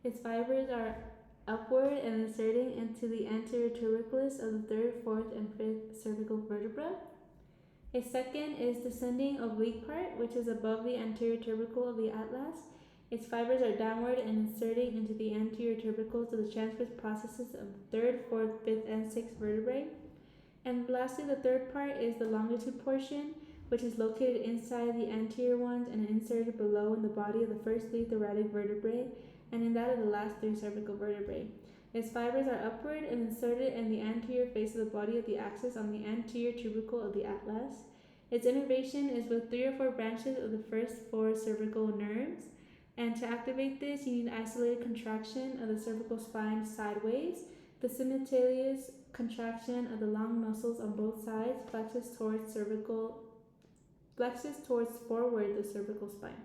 Its fibers are upward and inserting into the anterior tuberculus of the 3rd, 4th, and 5th cervical vertebra. Its second is descending oblique part, which is above the anterior tubercle of the atlas. Its fibers are downward and inserting into the anterior tubercles of the transverse processes of the 3rd, 4th, 5th, and 6th vertebrae. And lastly, the third part is the longitude portion, which is located inside the anterior ones and inserted below in the body of the first 3 thoracic vertebrae and in that of the last 3 cervical vertebrae. Its fibers are upward and inserted in the anterior face of the body of the axis on the anterior tubercle of the atlas. Its innervation is with 3 or 4 branches of the first 4 cervical nerves. And to activate this, you need isolated contraction of the cervical spine sideways. The simultaneous contraction of the long muscles on both sides flexes towards forward the cervical spine.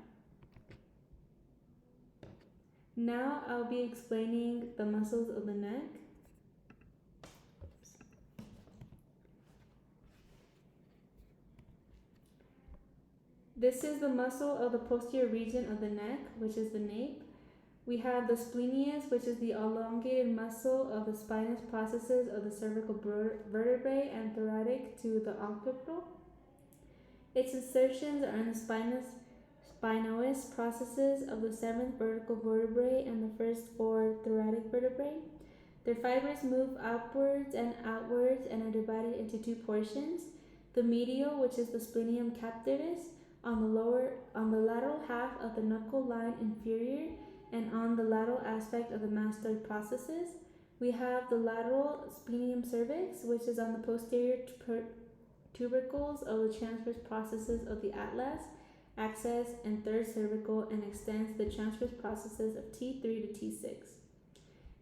Now I'll be explaining the muscles of the neck. This is the muscle of the posterior region of the neck, which is the nape. We have the splenius, which is the elongated muscle of the spinous processes of the cervical vertebrae and thoracic to the occipital. Its insertions are in the spinoous processes of the 7th vertical vertebrae and the first 4 thoracic vertebrae. Their fibers move upwards and outwards and are divided into 2 portions. The medial, which is the splenium captivus, on the lateral half of the knuckle line inferior and on the lateral aspect of the mastoid processes. We have the lateral splenium cervix, which is on the posterior tubercles of the transverse processes of the atlas, axis, and 3rd cervical and extends the transverse processes of T3 to T6.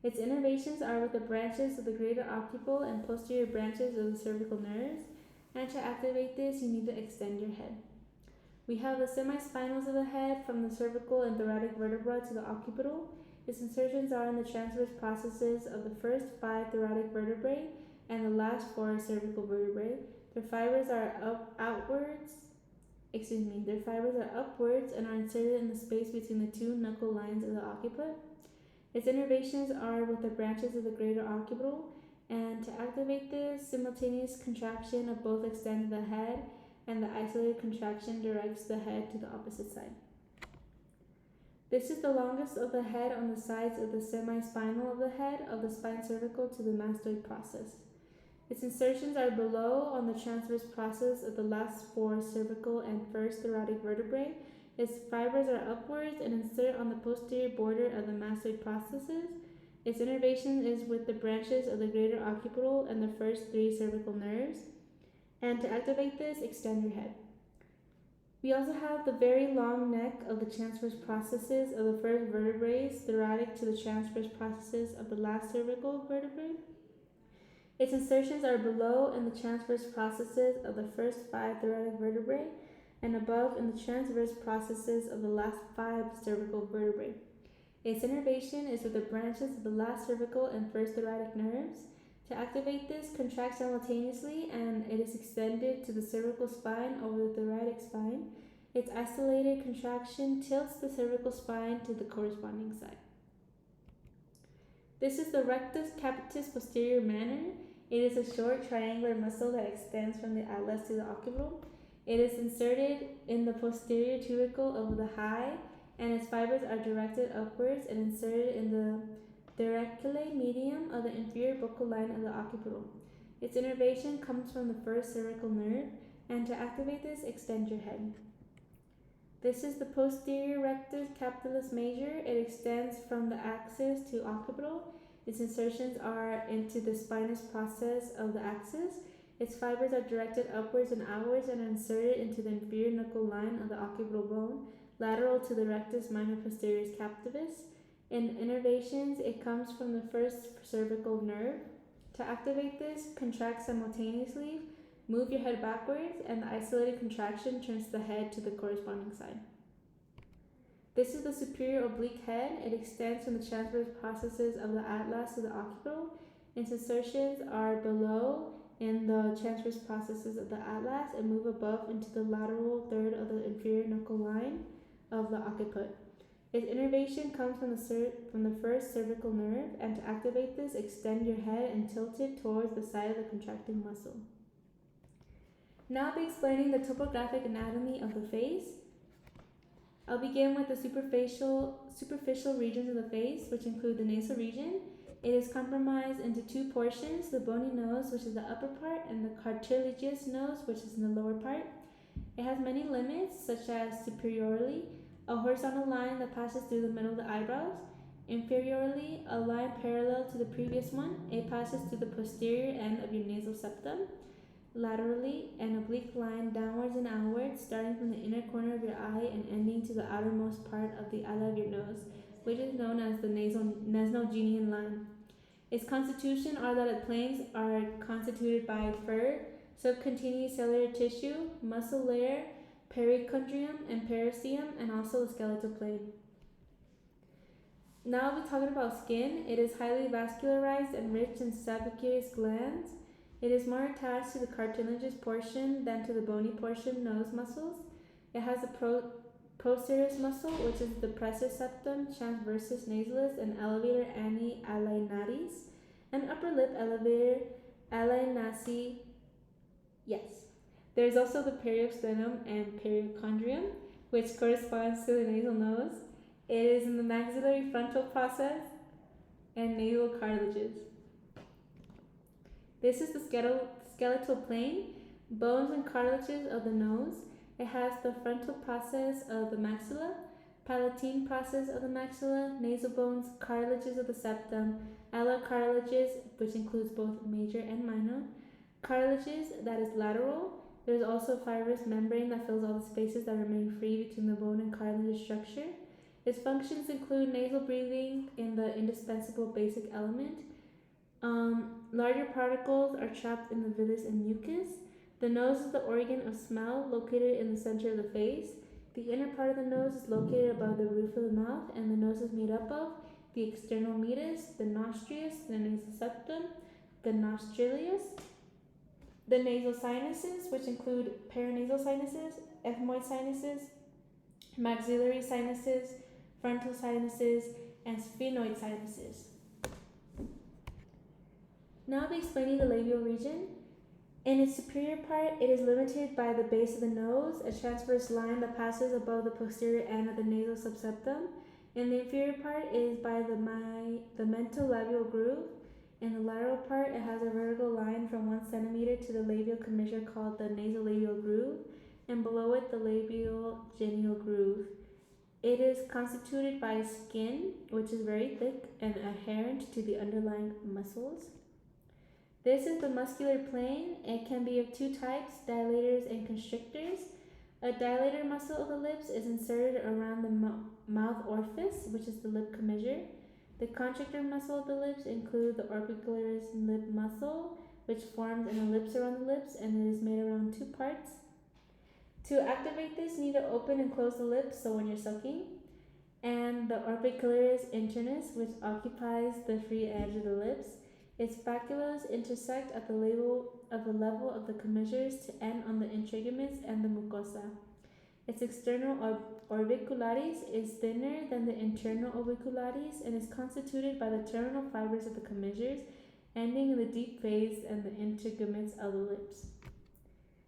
Its innervations are with the branches of the greater occipital and posterior branches of the cervical nerves, and to activate this, you need to extend your head. We have the semispinals of the head from the cervical and thoracic vertebra to the occipital. Its insertions are in the transverse processes of the first 5 thoracic vertebrae and the last 4 cervical vertebrae. Their fibers are upwards and are inserted in the space between the 2 knuckle lines of the occiput. Its innervations are with the branches of the greater occipital, and to activate this, simultaneous contraction of both extend the head, and the isolated contraction directs the head to the opposite side. This is the longest of the head on the sides of the semispinal of the head of the spine cervical to the mastoid process. Its insertions are below on the transverse process of the last 4 cervical and first thoracic vertebrae. Its fibers are upwards and insert on the posterior border of the mastoid processes, Its innervation is with the branches of the greater occipital and the first 3 cervical nerves. And to activate this, extend your head. We also have the very long neck of the transverse processes of the first vertebrae, thoracic to the transverse processes of the last cervical vertebrae. Its insertions are below in the transverse processes of the first 5 thoracic vertebrae and above in the transverse processes of the last 5 cervical vertebrae. Its innervation is with the branches of the last cervical and first thoracic nerves. To activate this, contract simultaneously and it is extended to the cervical spine over the thoracic spine. Its isolated contraction tilts the cervical spine to the corresponding side. This is the rectus capitis posterior manner. It is a short triangular muscle that extends from the atlas to the occipital. It is inserted in the posterior tubercle of the high, and its fibers are directed upwards and inserted in the thoracic medium of the inferior buccal line of the occipital. Its innervation comes from the first cervical nerve, and to activate this, extend your head. This is the posterior rectus capitalis major. It extends from the axis to occipital. Its insertions are into the spinous process of the axis. Its fibers are directed upwards and outwards and are inserted into the inferior knuckle line of the occipital bone, lateral to the rectus minor posterior capitalis. In innervations, it comes from the first cervical nerve. To activate this, contract simultaneously, move your head backwards, and the isolated contraction turns the head to the corresponding side. This is the superior oblique head. It extends from the transverse processes of the atlas to the occipital. Its insertions are below in the transverse processes of the atlas and move above into the lateral third of the inferior knuckle line of the occiput. Its innervation comes from the first cervical nerve, and to activate this, extend your head and tilt it towards the side of the contracting muscle. Now I'll be explaining the topographic anatomy of the face. I'll begin with the superficial regions of the face, which include the nasal region. It is comprised into 2 portions, the bony nose, which is the upper part, and the cartilaginous nose, which is in the lower part. It has many limits, such as superiorly, a horizontal line that passes through the middle of the eyebrows. Inferiorly, a line parallel to the previous one. It passes through the posterior end of your nasal septum. Laterally, an oblique line downwards and outwards, starting from the inner corner of your eye and ending to the outermost part of the eye of your nose, which is known as the nasogenean line. Its constitution are that its planes are constituted by fur, subcutaneous cellular tissue, muscle layer, perichondrium and periosteum, and also the skeletal plane. Now I'll be talking about skin. It is highly vascularized and rich in sebaceous glands. It is more attached to the cartilaginous portion than to the bony portion nose muscles. It has a posterior muscle, which is the depressor septum, transversus nasalis, and elevator ani alinatis, and upper lip elevator alinasi. Yes. There's also the periosteum and perichondrium, which corresponds to the nasal nose. It is in the maxillary frontal process and nasal cartilages. This is the skeletal plane, bones and cartilages of the nose. It has the frontal process of the maxilla, palatine process of the maxilla, nasal bones, cartilages of the septum, alar cartilages, which includes both major and minor, cartilages that is lateral. There is also a fibrous membrane that fills all the spaces that remain free between the bone and cartilage structure. Its functions include nasal breathing and the indispensable basic element. Larger particles are trapped in the villus and mucus. The nose is the organ of smell located in the center of the face. The inner part of the nose is located above the roof of the mouth, and the nose is made up of the external meatus, the nostrius, the nasal septum, the nostrilius, the nasal sinuses, which include paranasal sinuses, ethmoid sinuses, maxillary sinuses, frontal sinuses, and sphenoid sinuses. Now I'll be explaining the labial region. In its superior part, it is limited by the base of the nose, a transverse line that passes above the posterior end of the nasal subseptum. In the inferior part, it is by the mentolabial groove. In the lateral part, it has a vertical line from 1 centimeter to the labial commissure called the nasolabial groove, and below it, the labial genial groove. It is constituted by skin, which is very thick and adherent to the underlying muscles. This is the muscular plane. It can be of two types, dilators and constrictors. A dilator muscle of the lips is inserted around the mouth orifice, which is the lip commissure. The constrictor muscle of the lips include the orbicularis lip muscle, which forms an ellipse around the lips, and it is made around two parts. To activate this, you need to open and close the lips, so when you're sucking. And the orbicularis internus, which occupies the free edge of the lips. Its baculas intersect at the level of the commissures to end on the integuments and the mucosa. Its external orbicularis is thinner than the internal orbicularis and is constituted by the terminal fibers of the commissures, ending in the deep veins and the integuments of the lips.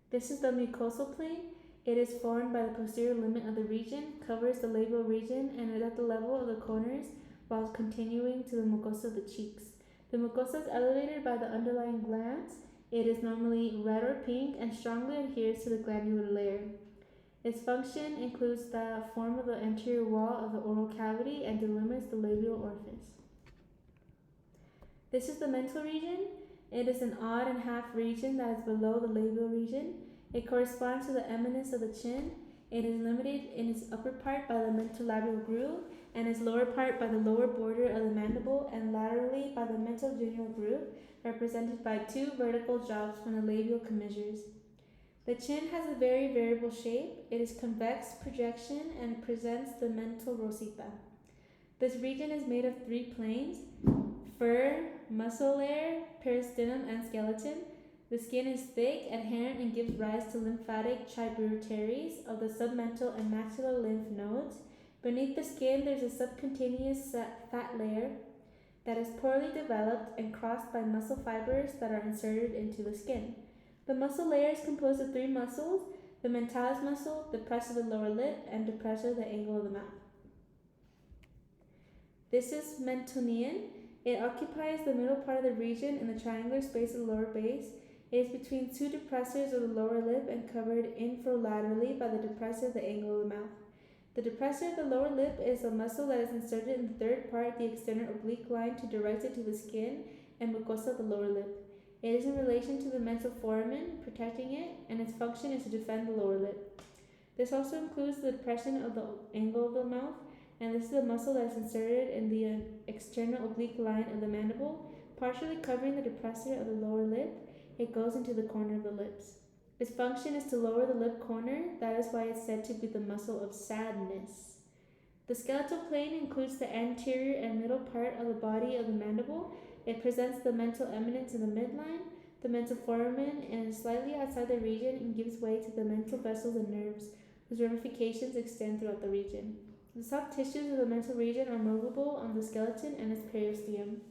This is the mucosal plane. It is formed by the posterior limit of the region, covers the labial region, and is at the level of the corners while continuing to the mucosa of the cheeks. The mucosa is elevated by the underlying glands. It is normally red or pink and strongly adheres to the glandular layer. Its function includes the form of the anterior wall of the oral cavity and delimits the labial orifice. This is the mental region. It is an odd and half region that is below the labial region. It corresponds to the eminence of the chin. It is limited in its upper part by the mentolabial groove and its lower part by the lower border of the mandible and laterally by the mental-genial groove, represented by two vertical jobs from the labial commissures. The chin has a very variable shape. It is convex projection and presents the mental rosita. This region is made of three planes: fur, muscle layer, peristernum, and skeleton. The skin is thick, adherent, and gives rise to lymphatic tributaries of the submental and maxillar lymph nodes. Beneath the skin, there's a subcutaneous fat layer that is poorly developed and crossed by muscle fibers that are inserted into the skin. The muscle layer is composed of three muscles: the mentalis muscle, depressor of the lower lip, and depressor of the angle of the mouth. This is mentonian. It occupies the middle part of the region in the triangular space of the lower base. It is between two depressors of the lower lip and covered infrolaterally by the depressor of the angle of the mouth. The depressor of the lower lip is a muscle that is inserted in the third part of the external oblique line to direct it to the skin and mucosa of the lower lip. It is in relation to the mental foramen, protecting it, and its function is to defend the lower lip. This also includes the depression of the angle of the mouth, and this is a muscle that is inserted in the external oblique line of the mandible, partially covering the depressor of the lower lip. It goes into the corner of the lips. Its function is to lower the lip corner. That is why it's said to be the muscle of sadness. The skeletal plane includes the anterior and middle part of the body of the mandible. It presents the mental eminence in the midline, the mental foramen, and is slightly outside the region and gives way to the mental vessels and nerves, whose ramifications extend throughout the region. The soft tissues of the mental region are movable on the skeleton and its periosteum.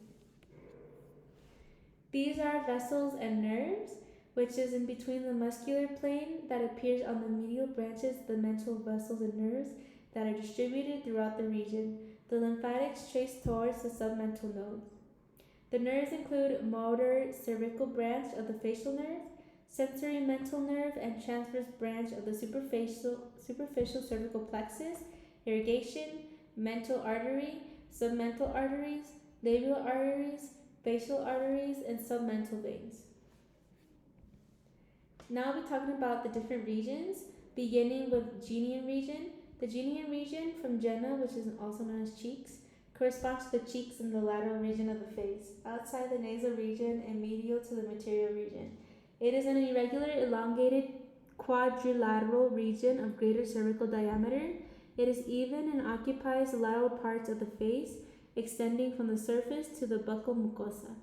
These are vessels and nerves, which is in between the muscular plane that appears on the medial branches of the mental vessels and nerves that are distributed throughout the region. The lymphatics trace towards the submental nodes. The nerves include motor cervical branch of the facial nerve, sensory mental nerve, and transverse branch of the superficial cervical plexus, irrigation, mental artery, submental arteries, labial arteries, facial arteries, and submental veins. Now we'll be talking about the different regions, beginning with genian region. The genian region from genna, which is also known as cheeks, corresponds to the cheeks in the lateral region of the face, outside the nasal region and medial to the material region. It is an irregular, elongated, quadrilateral region of greater cervical diameter. It is even and occupies the lateral parts of the face, extending from the surface to the buccal mucosa.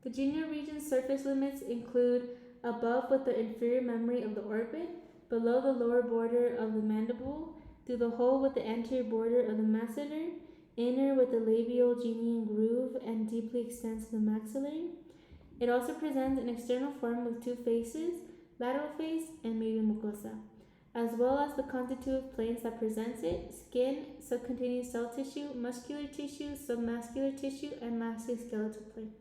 The genial region's surface limits include above with the inferior memory of the orbit, below the lower border of the mandible, through the hole with the anterior border of the masseter, inner with the labial genian groove, and deeply extends to the maxillary. It also presents an external form with two faces, lateral face and medial mucosa, as well as the constitutive planes that presents it: skin, subcutaneous cell tissue, muscular tissue, submuscular tissue, and lastly skeletal plane.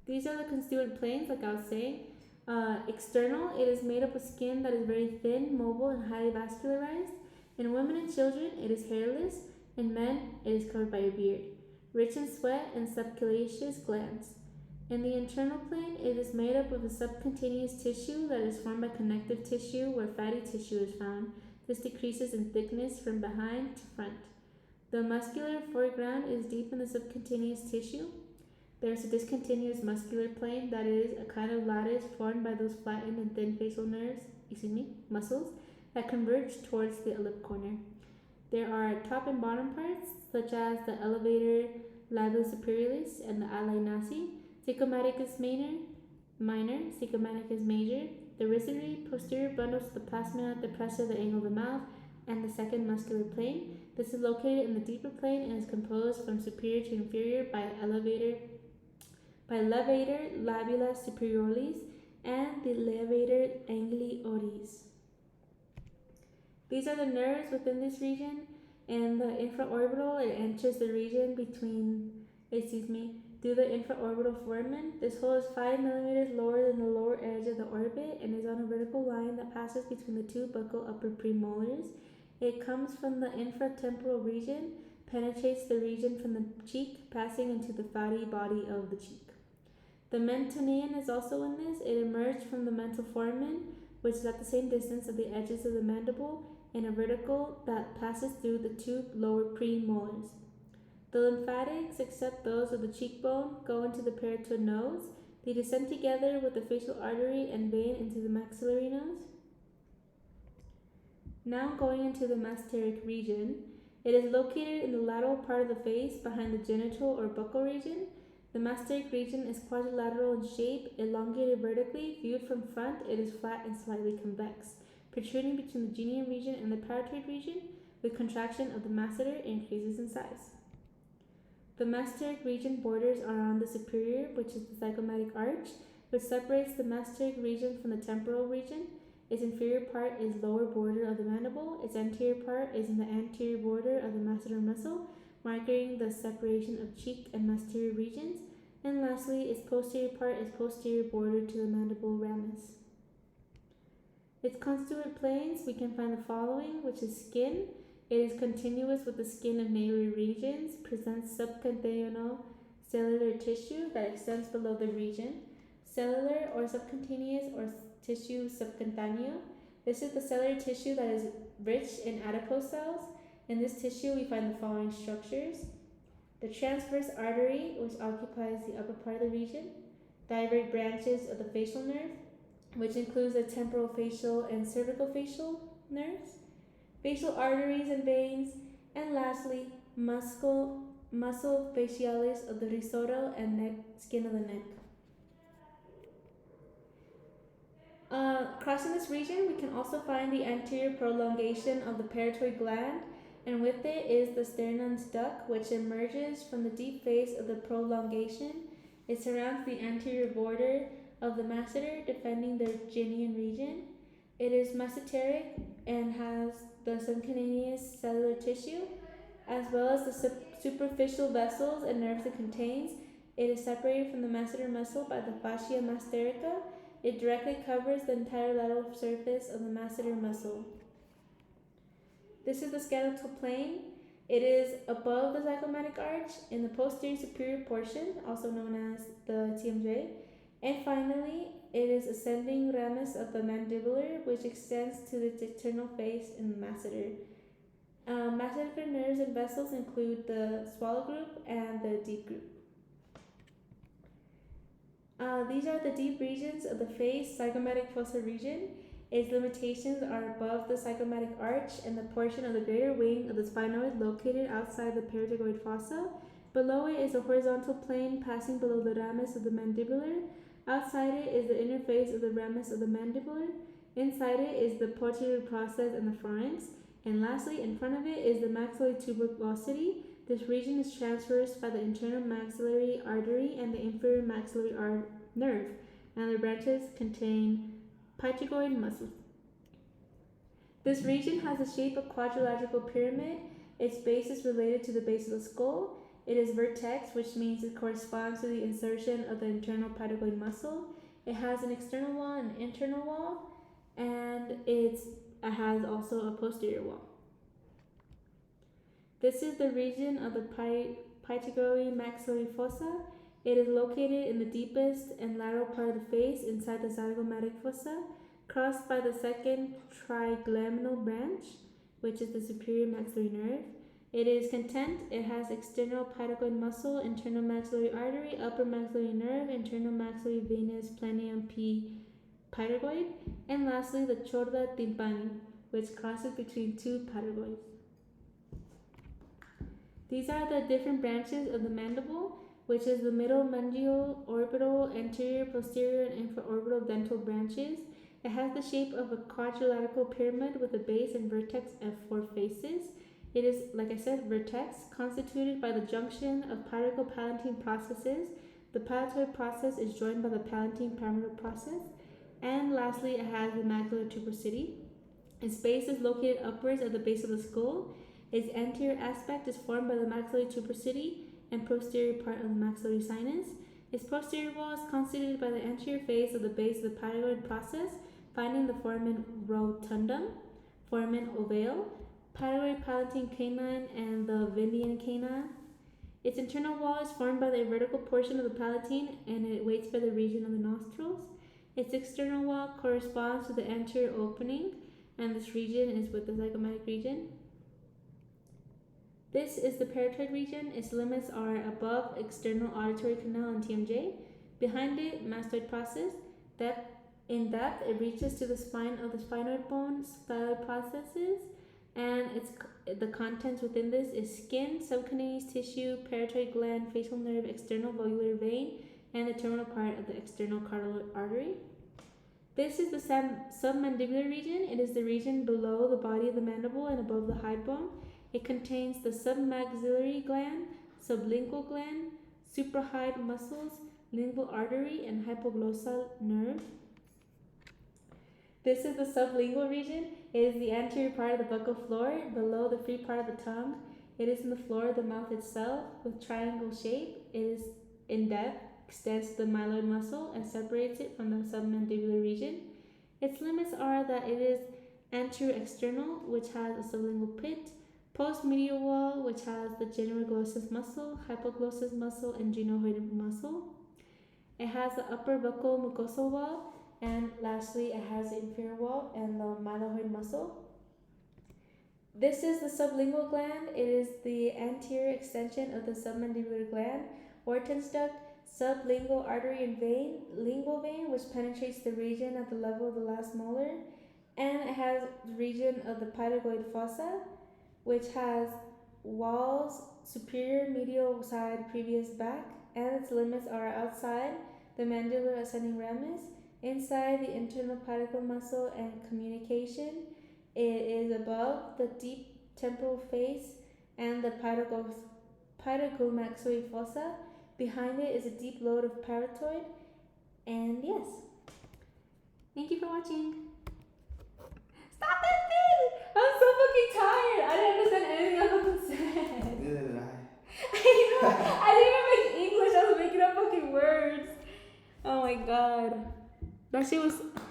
These are the constituent planes, like I was saying. External, it is made up of skin that is very thin, mobile, and highly vascularized. In women and children, it is hairless. In men, it is covered by a beard, rich in sweat and subcutaneous glands. In the internal plane, it is made up of a subcutaneous tissue that is formed by connective tissue where fatty tissue is found. This decreases in thickness from behind to front. The muscular foreground is deep in the subcutaneous tissue. There is a discontinuous muscular plane that is a kind of lattice formed by those flattened and thin facial muscles that converge towards the lip corner. There are top and bottom parts, such as the elevator labial superiorus and the ali nasi. Zygomatic is minor, zygomatic is major. The rhizoid posterior bundles of the plasma depressor, the angle of the mouth, and the second muscular plane. This is located in the deeper plane and is composed from superior to inferior by levator labilla superioris and the levator anguli oris. These are the nerves within this region, and the infraorbital, it enters the region through the infraorbital foramen. This hole is 5 millimeters lower than the lower edge of the orbit and is on a vertical line that passes between the two buccal upper premolars. It comes from the infratemporal region, penetrates the region from the cheek, passing into the fatty body of the cheek. The mentoneum is also in this. It emerged from the mental foramen, which is at the same distance of the edges of the mandible, in a vertical that passes through the two lower premolars. The lymphatics, except those of the cheekbone, go into the parotid nose. They descend together with the facial artery and vein into the maxillary nose. Now going into the masteric region. It is located in the lateral part of the face behind the genital or buccal region. The masteric region is quadrilateral in shape, elongated vertically. Viewed from front, it is flat and slightly convex, protruding between the genial region and the parotoid region. With contraction of the masseter, it increases in size. The masteric region borders are on the superior, which is the zygomatic arch, which separates the masteric region from the temporal region. Its inferior part is lower border of the mandible. Its anterior part is in the anterior border of the masseter muscle, marking the separation of cheek and masterior regions. And lastly, its posterior part is posterior border to the mandible ramus. Its constituent planes, we can find the following, which is skin. It is continuous with the skin of neighboring regions, presents subcutaneous cellular tissue that extends below the region. Cellular or subcutaneous or tissue subcutaneous. This is the cellular tissue that is rich in adipose cells. In this tissue, we find the following structures. The transverse artery, which occupies the upper part of the region. Divergent branches of the facial nerve, which includes the temporal facial and cervical facial nerves. Facial arteries and veins, and lastly, muscle facialis of the risotto and neck, skin of the neck. Crossing this region, we can also find the anterior prolongation of the parotoid gland, and with it is the sternum's duct, which emerges from the deep face of the prolongation. It surrounds the anterior border of the masseter, defending the genian region. It is masseteric and has the subcutaneous cellular tissue, as well as the superficial vessels and nerves it contains. It is separated from the masseter muscle by the fascia masterica. It directly covers the entire lateral surface of the masseter muscle. This is the skeletal plane. It is above the zygomatic arch in the posterior superior portion, also known as the TMJ. And finally, it is ascending ramus of the mandibular, which extends to the external face in the masseter. Masseter nerves and vessels include the swallow group and the deep group. These are the deep regions of the face, zygomatic fossa region. Its limitations are above the zygomatic arch and the portion of the greater wing of the sphenoid located outside the pterygoid fossa. Below it is a horizontal plane passing below the ramus of the mandibular. Outside it is the interface of the ramus of the mandibular. Inside it is the posterior process and the pharynx. And lastly, in front of it is the maxillary tuberosity. This region is traversed by the internal maxillary artery and the inferior maxillary nerve, and the branches contain pterygoid muscle. This region has the shape of quadrilateral pyramid. Its base is related to the base of the skull. It is vertex, which means it corresponds to the insertion of the internal pterygoid muscle. It has an external wall and an internal wall, and it has also a posterior wall. This is the region of the pituitary maxillary fossa. It is located in the deepest and lateral part of the face inside the zygomatic fossa, crossed by the second trigeminal branch, which is the superior maxillary nerve. It is content. It has external pituitary muscle, internal maxillary artery, upper maxillary nerve, internal maxillary venous planium P pituitary, and lastly the chorda tympani, which crosses between two pituitaries. These are the different branches of the mandible, which is the middle mandial, orbital, anterior, posterior, and infraorbital dental branches. It has the shape of a quadrilateral pyramid with a base and vertex of four faces. It is, like I said, vertex, constituted by the junction of palatal-palatine processes. The palatoid process is joined by the palatine-pyramidal process. And lastly, it has the maxillary tuberosity. Its base is located upwards at the base of the skull. Its anterior aspect is formed by the maxillary tuberosity and posterior part of the maxillary sinus. Its posterior wall is constituted by the anterior face of the base of the palatal process, finding the foramen rotundum, foramen ovale, pituitary palatine canine, and the Vindian canine. Its internal wall is formed by the vertical portion of the palatine, and it waits by the region of the nostrils. Its external wall corresponds to the anterior opening, and this region is with the zygomatic region. This is the parotoid region. Its limits are above external auditory canal and TMJ. Behind it, mastoid process. In depth, it reaches to the spine of the sphenoid bone, styloid processes, and the contents within this is skin, subcutaneous tissue, parotoid gland, facial nerve, external vogular vein, and the terminal part of the external carotid artery. This is the submandibular region. It is the region below the body of the mandible and above the hide bone. It contains the submaxillary gland, sublingual gland, suprahide muscles, lingual artery, and hypoglossal nerve. This is the sublingual region. It is the anterior part of the buccal floor, below the free part of the tongue. It is in the floor of the mouth itself with triangle shape. It is in depth, extends the myloid muscle, and separates it from the submandibular region. Its limits are that it is anterior-external, which has a sublingual pit, post-medial wall, which has the generoglossus muscle, hypoglossus muscle, and genoid muscle. It has the upper buccal mucosal wall, and lastly, it has the inferior wall and the mylohyoid muscle. This is the sublingual gland. It is the anterior extension of the submandibular gland, Orton's duct, sublingual artery and vein, lingual vein, which penetrates the region at the level of the last molar, and it has the region of the pituitary fossa, which has walls, superior, medial, side, previous, back, and its limits are outside the mandibular ascending ramus, inside the internal pituitary muscle and communication. It is above the deep temporal face and the pituitary fossa. Behind it is a deep lobe of parotoid. And yes, thank you for watching. Stop this thing! I'm so fucking tired. I didn't understand anything I fucking said. Neither did I. I didn't even make English. I was making up fucking words. Oh my god. That shit was